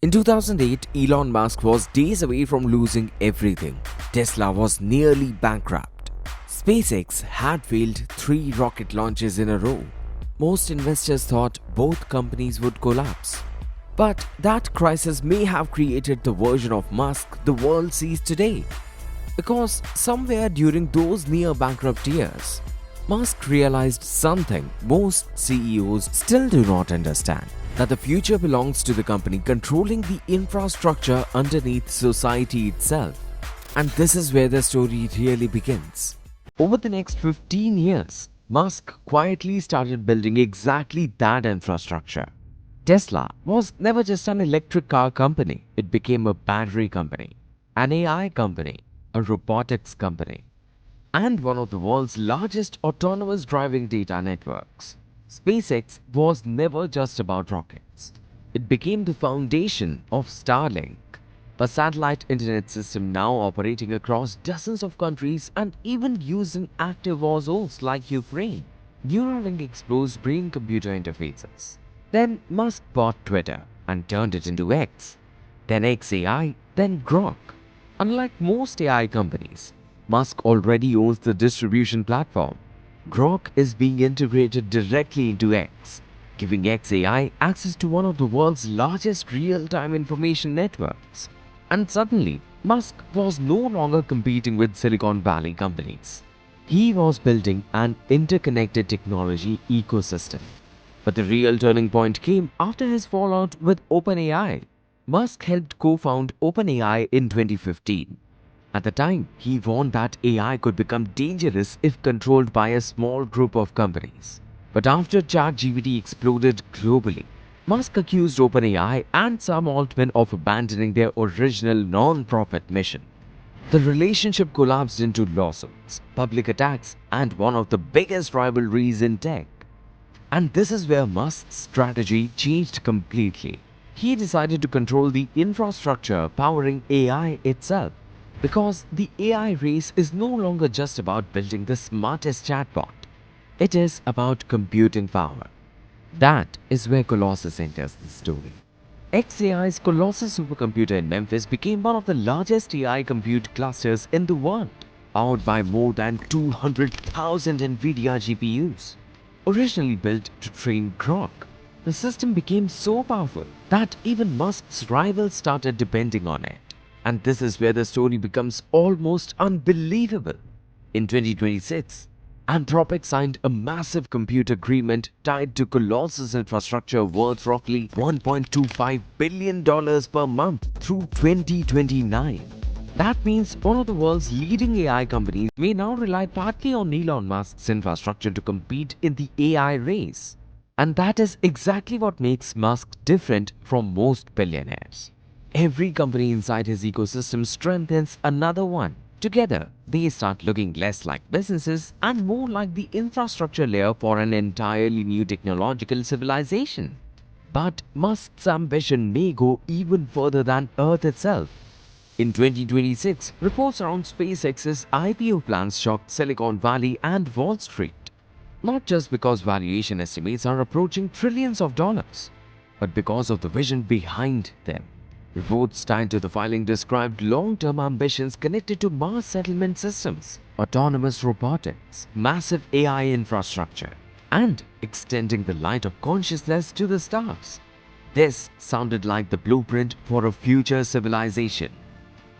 In 2008, Elon Musk was days away from losing everything. Tesla was nearly bankrupt. SpaceX had failed 3 rocket launches in a row. Most investors thought both companies would collapse. But that crisis may have created the version of Musk the world sees today. Because somewhere during those near bankrupt years, Musk realized something most CEOs still do not understand, that the future belongs to the company controlling the infrastructure underneath society itself. And this is where the story really begins. Over the next 15 years, Musk quietly started building exactly that infrastructure. Tesla was never just an electric car company, it became a battery company, an AI company, a robotics company, and one of the world's largest autonomous driving data networks. SpaceX was never just about rockets. It became the foundation of Starlink, a satellite internet system now operating across dozens of countries and even used in active war zones like Ukraine. Neuralink explores brain-computer interfaces. Then Musk bought Twitter and turned it into X. Then XAI, then Grok. Unlike most AI companies, Musk already owns the distribution platform. Grok is being integrated directly into X, giving XAI access to one of the world's largest real-time information networks. And suddenly, Musk was no longer competing with Silicon Valley companies. He was building an interconnected technology ecosystem. But the real turning point came after his fallout with OpenAI. Musk helped co-found OpenAI in 2015. At the time, he warned that AI could become dangerous if controlled by a small group of companies. But after ChatGPT exploded globally, Musk accused OpenAI and Sam Altman of abandoning their original non-profit mission. The relationship collapsed into lawsuits, public attacks, and one of the biggest rivalries in tech. And this is where Musk's strategy changed completely. He decided to control the infrastructure powering AI itself. Because the AI race is no longer just about building the smartest chatbot. It is about computing power. That is where Colossus enters the story. XAI's Colossus supercomputer in Memphis became one of the largest AI compute clusters in the world, powered by more than 200,000 NVIDIA GPUs. Originally built to train Grok, the system became so powerful that even Musk's rivals started depending on it. And this is where the story becomes almost unbelievable. In 2026, Anthropic signed a massive compute agreement tied to Colossus infrastructure worth roughly $1.25 billion per month through 2029. That means one of the world's leading AI companies may now rely partly on Elon Musk's infrastructure to compete in the AI race. And that is exactly what makes Musk different from most billionaires. Every company inside his ecosystem strengthens another one. Together, they start looking less like businesses and more like the infrastructure layer for an entirely new technological civilization. But Musk's ambition may go even further than Earth itself. In 2026, reports around SpaceX's IPO plans shocked Silicon Valley and Wall Street. Not just because valuation estimates are approaching trillions of dollars, but because of the vision behind them. Reports tied to the filing described long-term ambitions connected to Mars settlement systems, autonomous robotics, massive AI infrastructure, and extending the light of consciousness to the stars. This sounded like the blueprint for a future civilization.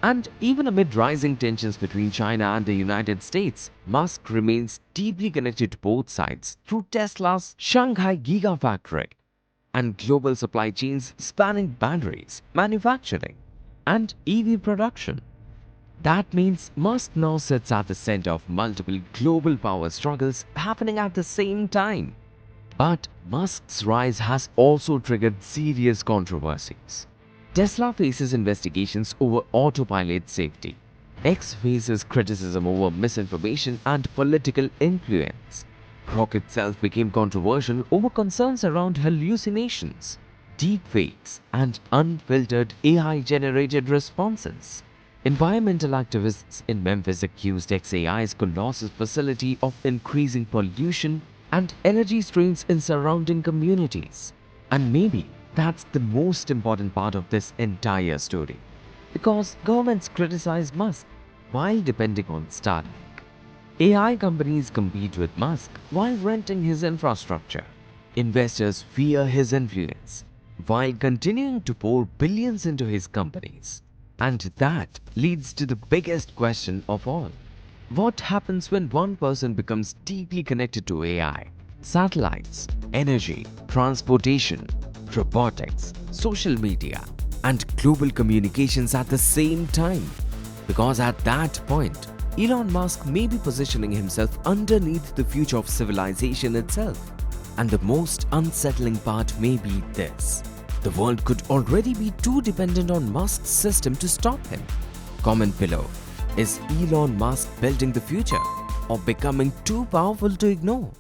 And even amid rising tensions between China and the United States, Musk remains deeply connected to both sides through Tesla's Shanghai Gigafactory and global supply chains spanning batteries, manufacturing, and EV production. That means Musk now sits at the center of multiple global power struggles happening at the same time. But Musk's rise has also triggered serious controversies. Tesla faces investigations over autopilot safety. X faces criticism over misinformation and political influence. Grok itself became controversial over concerns around hallucinations, deepfakes, and unfiltered AI-generated responses. Environmental activists in Memphis accused XAI's Colossus facility of increasing pollution and energy strains in surrounding communities. And maybe That's the most important part of this entire story. Because governments criticize Musk while depending on Starlink. AI companies compete with Musk while renting his infrastructure. Investors fear his influence while continuing to pour billions into his companies. And that leads to the biggest question of all. What happens when one person becomes deeply connected to AI? Satellites, energy, transportation, robotics, social media, and global communications at the same time. Because at that point, Elon Musk may be positioning himself underneath the future of civilization itself. And the most unsettling part may be this. The world could already be too dependent on Musk's system to stop him. Comment below. Is Elon Musk building the future or becoming too powerful to ignore?